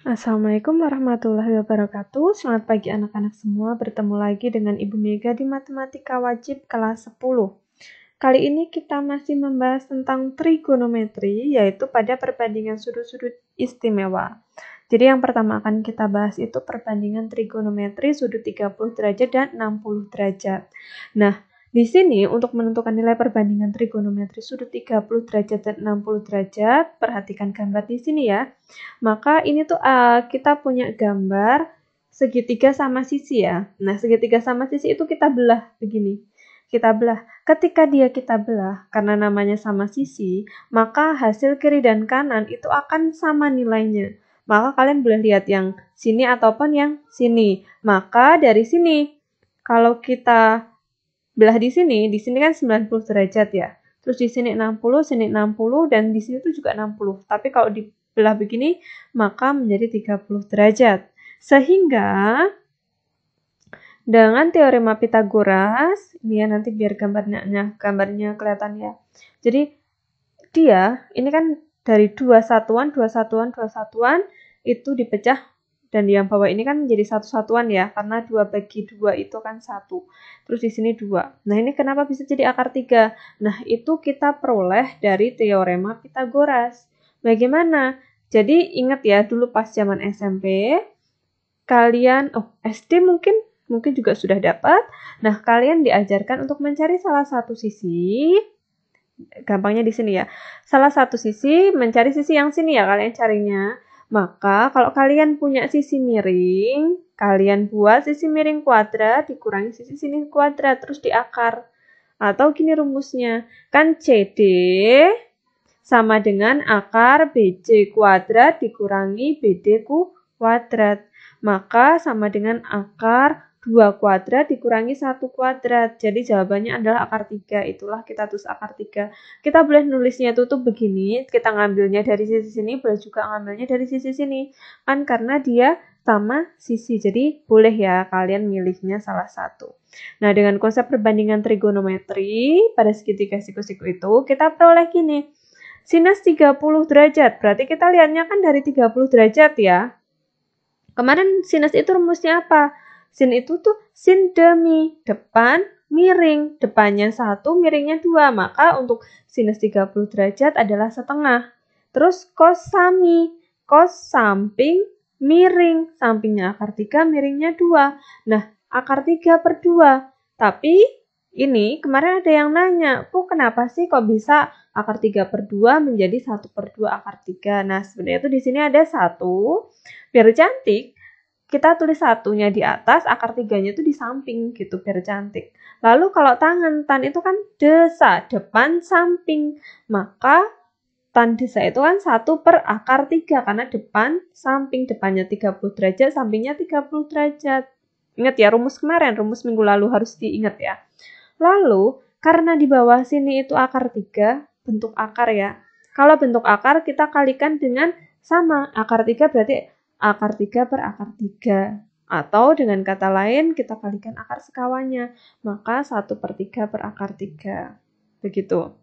Assalamualaikum warahmatullahi wabarakatuh. Selamat pagi anak-anak semua. Bertemu lagi dengan Ibu Mega di Matematika Wajib kelas 10. Kali ini kita masih membahas tentang trigonometri, yaitu pada perbandingan sudut-sudut istimewa. Jadi yang pertama akan kita bahas itu perbandingan trigonometri sudut 30 derajat dan 60 derajat. Nah, di sini untuk menentukan nilai perbandingan trigonometri sudut 30 derajat dan 60 derajat, perhatikan gambar di sini ya. Maka ini tuh kita punya gambar segitiga sama sisi ya. Nah, segitiga sama sisi itu kita belah begini. Kita belah. Ketika kita belah, karena namanya sama sisi, maka hasil kiri dan kanan itu akan sama nilainya. Maka kalian boleh lihat yang sini ataupun yang sini. Maka dari sini, kalau kita belah di sini kan 90 derajat ya. Terus di sini 60, sini 60, dan di sini tuh juga 60. Tapi kalau dibelah begini, maka menjadi 30 derajat. Sehingga dengan teorema Pythagoras, ini ya nanti biar gambarnya kelihatan ya. Jadi ini kan dari dua satuan itu dipecah, dan yang bawah ini kan menjadi satu satuan ya, karena 2 bagi 2 itu kan 1. Terus di sini 2. Nah, ini kenapa bisa jadi akar 3? Nah, itu kita peroleh dari teorema Pythagoras. Bagaimana? Jadi ingat ya, dulu pas zaman SMP, kalian, SD mungkin juga sudah dapat. Nah, kalian diajarkan untuk mencari salah satu sisi. Gampangnya di sini ya. Salah satu sisi, mencari sisi yang sini ya kalian carinya. Maka kalau kalian punya sisi miring, kalian buat sisi miring kuadrat dikurangi sisi sini kuadrat terus diakar. Atau gini rumusnya, kan CD sama dengan akar BC kuadrat dikurangi BD kuadrat. Maka sama dengan akar 2 kuadrat dikurangi 1 kuadrat. Jadi jawabannya adalah akar 3. Itulah kita tulis akar 3. Kita boleh nulisnya itu tuh begini. Kita ngambilnya dari sisi sini, boleh juga ngambilnya dari sisi sini. Kan karena dia sama sisi. Jadi boleh ya kalian milihnya salah satu. Nah, dengan konsep perbandingan trigonometri pada segitiga siku-siku itu, kita peroleh gini. Sinus 30 derajat. Berarti kita lihatnya kan dari 30 derajat ya. Kemarin sinus itu rumusnya apa? Sin itu tuh sin demi, depan miring, depannya 1, miringnya 2. Maka untuk sinus 30 derajat adalah setengah. Terus cos sami, cos samping miring, sampingnya akar 3, miringnya 2. Nah, akar 3 per 2. Tapi ini kemarin ada yang nanya, kenapa sih kok bisa akar 3 per 2 menjadi 1 per 2 akar 3? Nah, sebenarnya itu di sini ada 1. Biar cantik, kita tulis satunya di atas, akar 3-nya itu di samping gitu, biar cantik. Lalu kalau tan itu kan desa, depan samping. Maka tan desa itu kan 1 per akar 3, karena depan samping, depannya 30 derajat, sampingnya 30 derajat. Ingat ya, rumus kemarin, rumus minggu lalu harus diingat ya. Lalu, karena di bawah sini itu akar 3, bentuk akar ya. Kalau bentuk akar, kita kalikan dengan sama. Akar 3 berarti akar 3 per akar 3. Atau dengan kata lain, kita kalikan akar sekawannya. Maka 1 per 3 per akar 3. Begitu.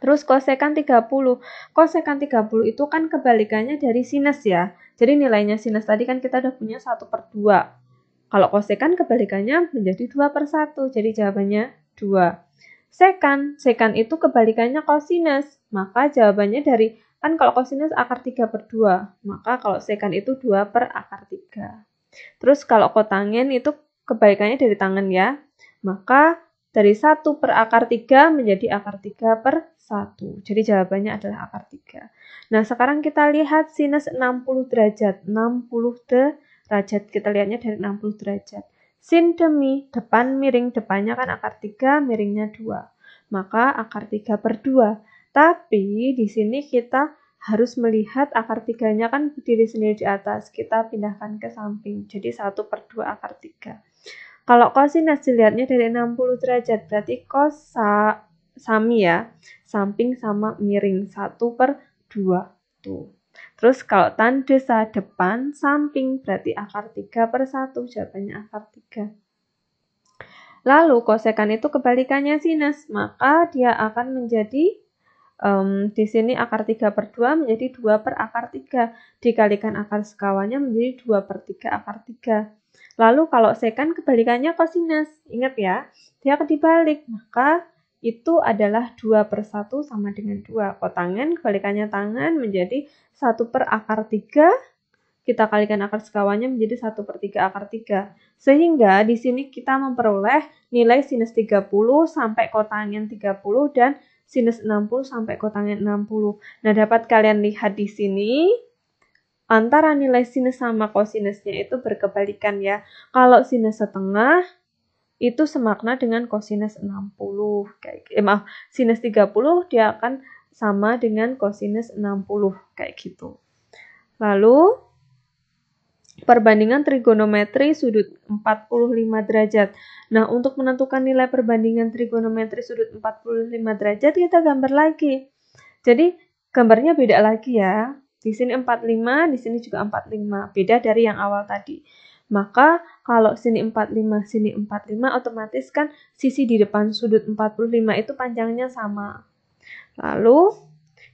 Terus kosekan 30. Kosekan 30 itu kan kebalikannya dari sinus ya. Jadi nilainya sinus tadi kan kita udah punya 1 per 2. Kalau kosekan kebalikannya menjadi 2 per 1. Jadi jawabannya 2. Sekan itu kebalikannya kosinus. Maka jawabannya dari, kan kalau kosinus akar 3 per 2. Maka kalau sekan itu 2 per akar 3. Terus kalau kotangen itu kebalikannya dari tangen ya. Maka dari 1 per akar 3 menjadi akar 3 per 1. Jadi jawabannya adalah akar 3. Nah, sekarang kita lihat sinus 60 derajat. 60 derajat. Kita lihatnya dari 60 derajat. Sin demi, depan miring. Depannya kan akar 3, miringnya 2. Maka akar 3 per 2. Tapi di sini kita harus melihat akar 3-nya kan berdiri sendiri di atas. Kita pindahkan ke samping. Jadi 1 per 2 akar 3. Kalau kosinus dilihatnya dari 60 derajat. Berarti cos sami ya. Samping sama miring. 1 per 2. Tuh. Terus kalau tan desa, depan samping. Berarti akar 3 per 1. Jawabannya akar 3. Lalu kosekan itu kebalikannya sinus. Maka dia akan menjadi Di sini akar 3/2 menjadi 2 per akar 3. Dikalikan akar sekawanya menjadi 2 per 3 akar 3. Lalu kalau sekant kebalikannya kosinus. Ingat ya, dia akan dibalik. Maka itu adalah 2 per 1 sama dengan 2. Kotangen kebalikannya tangan menjadi 1 per akar 3. Kita kalikan akar sekawanya menjadi 1 per 3 akar 3. Sehingga di sini kita memperoleh nilai sinus 30 sampai kotangen 30 dan sinus 60 sampai kotangen 60. Nah, dapat kalian lihat di sini antara nilai sinus sama kosinusnya itu berkebalikan ya. Kalau sinus setengah itu semakna dengan kosinus 60. Sinus 30 dia akan sama dengan kosinus 60 kayak gitu. Lalu perbandingan trigonometri sudut 45 derajat. Nah, untuk menentukan nilai perbandingan trigonometri sudut 45 derajat, kita gambar lagi. Jadi, gambarnya beda lagi ya. Di sini 45, di sini juga 45. Beda dari yang awal tadi. Maka, kalau sini 45, sini 45, otomatis kan sisi di depan sudut 45 itu panjangnya sama. Lalu,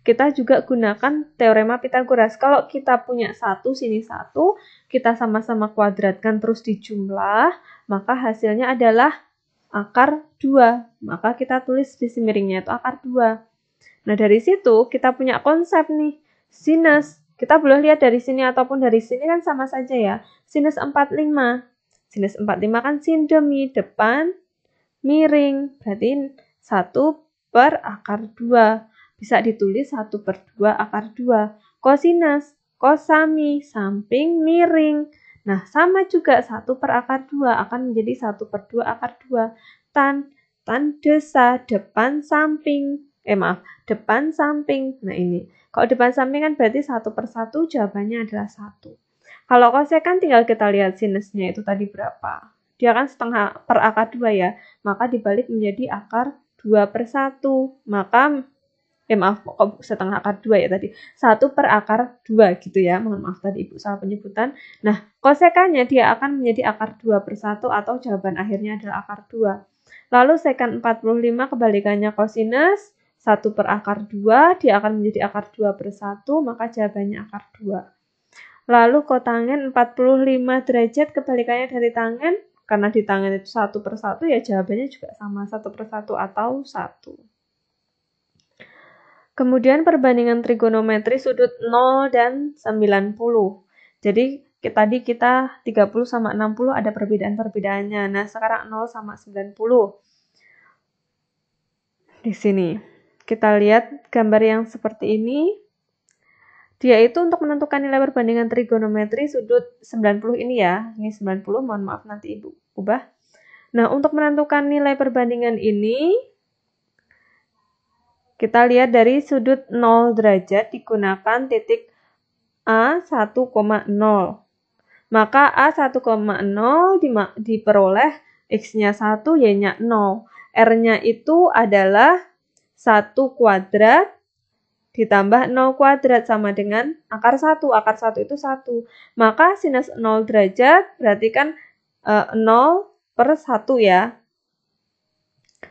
kita juga gunakan teorema Pitagoras. Kalau kita punya 1, sini 1, kita sama-sama kuadratkan terus dijumlah, maka hasilnya adalah akar 2. Maka kita tulis sisi miringnya itu akar 2. Nah, dari situ kita punya konsep nih, sinus. Kita boleh lihat dari sini ataupun dari sini kan sama saja ya. Sinus 45. Sinus 45 kan sin demi depan miring. Berarti 1 per akar 2. Bisa ditulis 1 per 2 akar 2. Kosinus, kosami, samping, miring. Nah, sama juga 1 per akar 2 akan menjadi 1 per 2 akar 2. Tan desa, depan, samping. Depan, samping. Nah, ini. Kalau depan samping kan berarti 1 per 1, jawabannya adalah 1. Kalau kosekan tinggal kita lihat sinusnya itu tadi berapa. Dia kan setengah per akar 2 ya. Maka dibalik menjadi akar 2 per 1. Maka setengah akar 2 ya tadi. 1 per akar 2 gitu ya. Mohon maaf tadi Ibu salah penyebutan. Nah, kosekannya dia akan menjadi akar 2 per 1 atau jawaban akhirnya adalah akar 2. Lalu sekant 45 kebalikannya kosinus. 1 per akar 2, dia akan menjadi akar 2 per 1, maka jawabannya akar 2. Lalu kotangen 45 derajat kebalikannya dari tangen. Karena di tangan itu 1 per 1, ya jawabannya juga sama 1 per 1 atau 1. Kemudian perbandingan trigonometri sudut 0 dan 90. Jadi tadi kita 30 sama 60 ada perbedaan-perbedaannya. Nah, sekarang 0 sama 90. Di sini. Kita lihat gambar yang seperti ini. Dia itu untuk menentukan nilai perbandingan trigonometri sudut 90 ini ya. Ini 90, mohon maaf nanti Ibu ubah. Nah, untuk menentukan nilai perbandingan ini, kita lihat dari sudut 0 derajat digunakan titik A 1,0. Maka A 1,0 diperoleh X-nya 1, Y-nya 0. R-nya itu adalah 1 kuadrat ditambah 0 kuadrat sama dengan akar 1. Akar 1 itu 1. Maka sinus 0 derajat berarti kan 0 per 1 ya.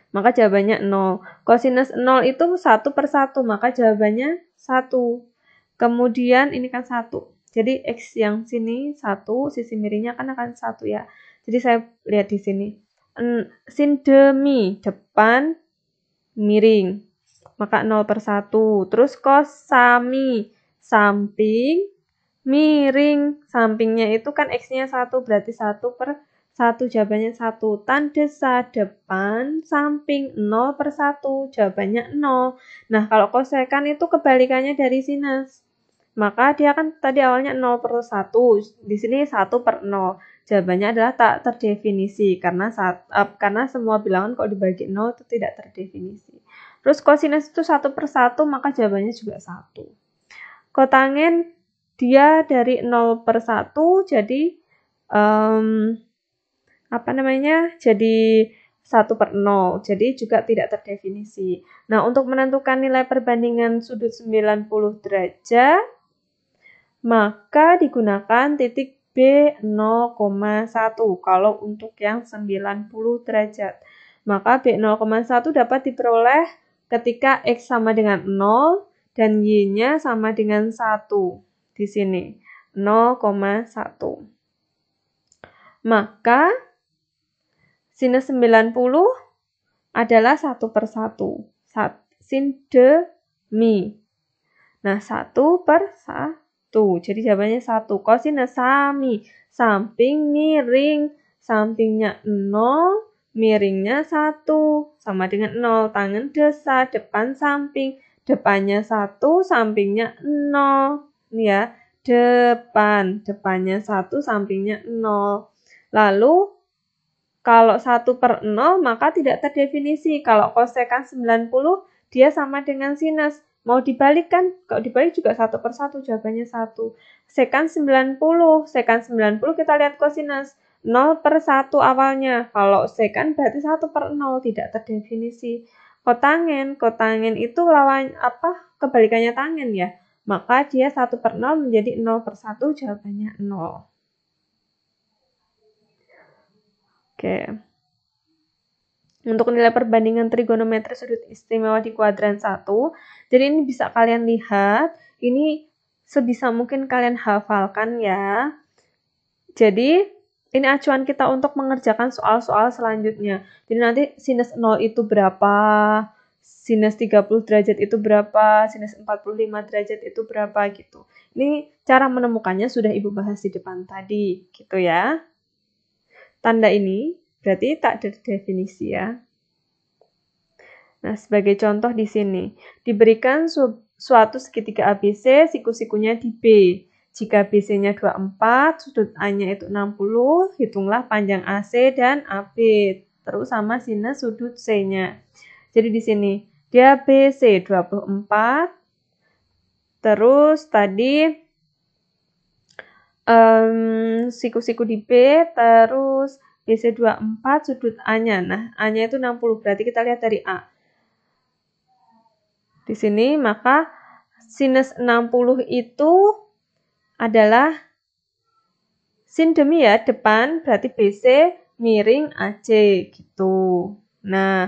Maka jawabannya 0. Kosinus 0 itu 1 per 1. Maka jawabannya 1. Kemudian ini kan 1. Jadi X yang sini 1. Sisi miringnya kan akan 1 ya. Jadi saya lihat di sini. Sin demi depan miring. Maka 0 per 1. Terus kosami, samping, miring. Sampingnya itu kan X-nya 1, berarti 1 per 1, jawabannya 1. Tan desa, depan, samping, 0 per 1, jawabannya 0. Nah, kalau kosekan itu kebalikannya dari sinus. Maka dia kan tadi awalnya 0 per 1, di sini 1 per 0. Jawabannya adalah tak terdefinisi, karena semua bilangan kalau dibagi 0 itu tidak terdefinisi. Terus kosinus itu 1 per 1, maka jawabannya juga 1. Kotangen dia dari 0 per 1, jadi jadi 1 per 0. Jadi juga tidak terdefinisi. Nah, untuk menentukan nilai perbandingan sudut 90 derajat, maka digunakan titik B 0,1 kalau untuk yang 90 derajat. Maka B 0,1 dapat diperoleh ketika X sama dengan 0 dan Y-nya sama dengan 1. Di sini, 0,1. Maka, sinus 90 adalah 1/1. Sin demi. Nah, 1/1. Jadi jawabannya 1. Kosinus sami. Samping miring. Sampingnya 0, miringnya 1. Sama dengan 0. Tangan desa, depan samping. Depannya 1, sampingnya 0. Ini ya, depan. Depannya 1, sampingnya 0. Lalu, kalau 1/0 maka tidak terdefinisi. Kalau kosekan 90 dia sama dengan sinus. Mau dibalik kan? Kalau dibalik juga 1/1 jawabannya 1. Sekan 90. Sekan 90 kita lihat kosinus. 0/1 awalnya. Kalau sekan berarti 1/0 tidak terdefinisi. Kotangen. Kotangen itu lawan apa? Kebalikannya tangen ya. Maka dia 1/0 menjadi 0/1 jawabannya 0. Oke. Untuk nilai perbandingan trigonometri sudut istimewa di kuadran 1, jadi ini bisa kalian lihat, ini sebisa mungkin kalian hafalkan ya. Jadi, ini acuan kita untuk mengerjakan soal-soal selanjutnya. Jadi nanti sinus 0 itu berapa, sinus 30 derajat itu berapa, sinus 45 derajat itu berapa gitu. Ini cara menemukannya sudah Ibu bahas di depan tadi, gitu ya. Tanda ini berarti tak terdefinisi ya. Nah, sebagai contoh di sini, diberikan suatu segitiga ABC, siku-sikunya di B. Jika BC-nya 24, sudut A-nya itu 60, hitunglah panjang AC dan AB. Terus sama sinus sudut C-nya. Jadi di sini, dia BC 24, terus tadi siku-siku di B, terus BC 24, sudut A-nya. Nah, A-nya itu 60, berarti kita lihat dari A. Di sini, maka sinus 60 itu adalah sin demi ya, depan, berarti BC miring AC, gitu. Nah,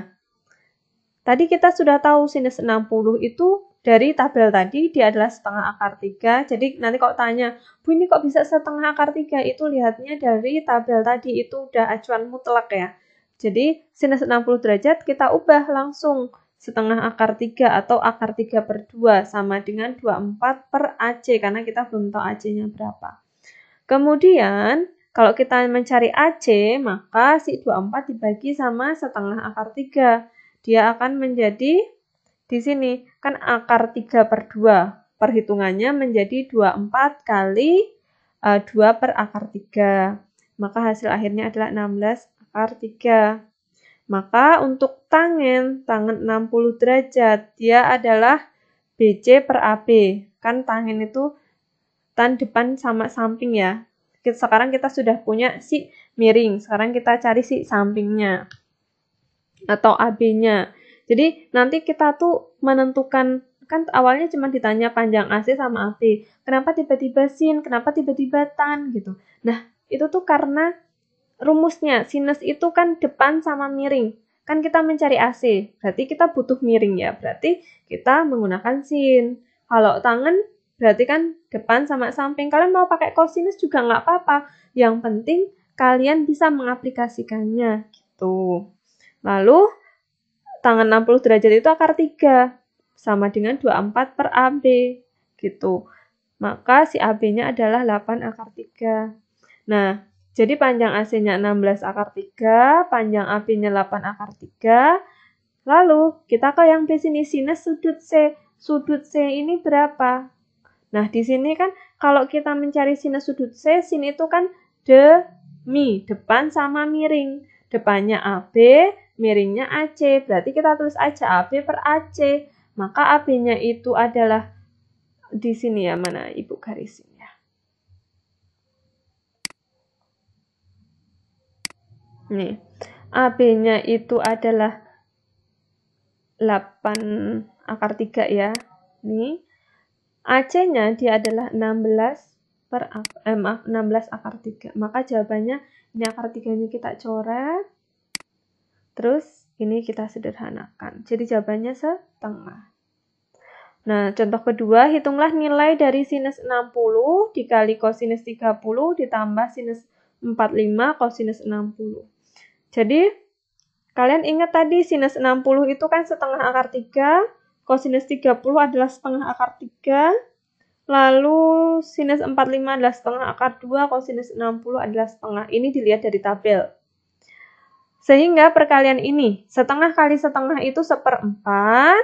tadi kita sudah tahu sinus 60 itu dari tabel tadi dia adalah setengah akar 3. Jadi nanti kalau tanya, Bu ini kok bisa setengah akar 3? Itu lihatnya dari tabel tadi, itu udah acuan mutlak ya. Jadi sinus 60 derajat kita ubah langsung setengah akar 3 atau akar 3/2 sama dengan 24/AC karena kita belum tahu AC-nya berapa. Kemudian kalau kita mencari AC, maka si 24 dibagi sama setengah akar 3. Dia akan menjadi di sini, kan akar 3/2. Perhitungannya menjadi 24 kali 2 per akar 3. Maka hasil akhirnya adalah 16 akar 3. Maka untuk tangen 60 derajat, dia adalah BC per AB. Kan tangen itu tan depan sama samping ya. Sekarang kita sudah punya si miring, sekarang kita cari si sampingnya atau AB-nya. Jadi nanti kita tuh menentukan, kan awalnya cuma ditanya panjang AC sama AB. Kenapa tiba-tiba sin, kenapa tiba-tiba tan gitu. Nah, itu tuh karena rumusnya, sinus itu kan depan sama miring. Kan kita mencari AC, berarti kita butuh miring ya. Berarti kita menggunakan sin. Kalau tangan, berarti kan depan sama samping. Kalian mau pakai kosinus juga nggak apa-apa. Yang penting kalian bisa mengaplikasikannya gitu. Lalu, tangan 60 derajat itu akar 3. Sama dengan 24 per AB. Gitu. Maka si AB-nya adalah 8 akar 3. Nah, jadi panjang AC-nya 16 akar 3, panjang AB-nya 8 akar 3. Lalu, kita ke yang di sini, sinus sudut C. Sudut C ini berapa? Nah, di sini kan kalau kita mencari sinus sudut C, sin itu kan demi, depan sama miring. Depannya AB, miringnya AC. Berarti kita tulis aja AB per AC. Maka AB-nya itu adalah di sini ya, mana Ibu garisin ya. Nih, AB-nya itu adalah 8 akar 3 ya. Nih, AC-nya dia adalah 16 akar 3. Maka jawabannya ini akar 3-nya kita coret. Terus Ini kita sederhanakan. Jadi jawabannya setengah. Nah, contoh kedua, hitunglah nilai dari sinus 60 dikali kosinus 30 ditambah sinus 45 kosinus 60. Jadi, kalian ingat tadi sinus 60 itu kan setengah akar 3, kosinus 30 adalah setengah akar 3, lalu sinus 45 adalah setengah akar 2, kosinus 60 adalah setengah. Ini dilihat dari tabel. Sehingga perkalian ini, setengah kali setengah itu 1/4,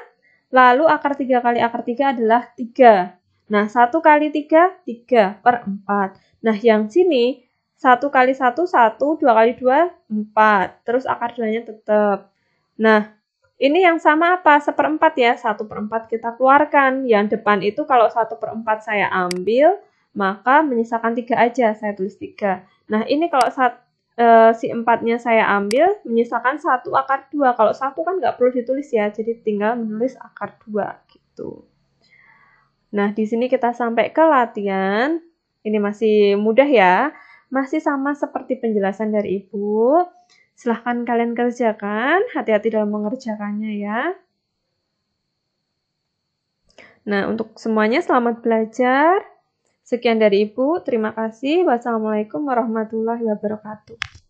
lalu akar 3 kali akar 3 adalah 3. Nah, 1 kali 3, 3/4. Nah, yang sini, 1 kali 1, 1, 2 kali 2, 4. Terus akar 2-nya tetap. Nah, ini yang sama apa? 1/4 ya, 1/4 kita keluarkan. Yang depan itu kalau 1/4 saya ambil, maka menyisakan 3 aja, saya tulis 3. Nah, ini kalau si 4-nya saya ambil, menyisakan 1 akar 2. Kalau 1 kan nggak perlu ditulis ya, jadi tinggal menulis akar 2 gitu. Nah, di sini kita sampai ke latihan. Ini masih mudah ya. Masih sama seperti penjelasan dari Ibu. Silahkan kalian kerjakan, hati-hati dalam mengerjakannya ya. Nah, untuk semuanya selamat belajar. Sekian dari Ibu, terima kasih. Wassalamualaikum warahmatullahi wabarakatuh.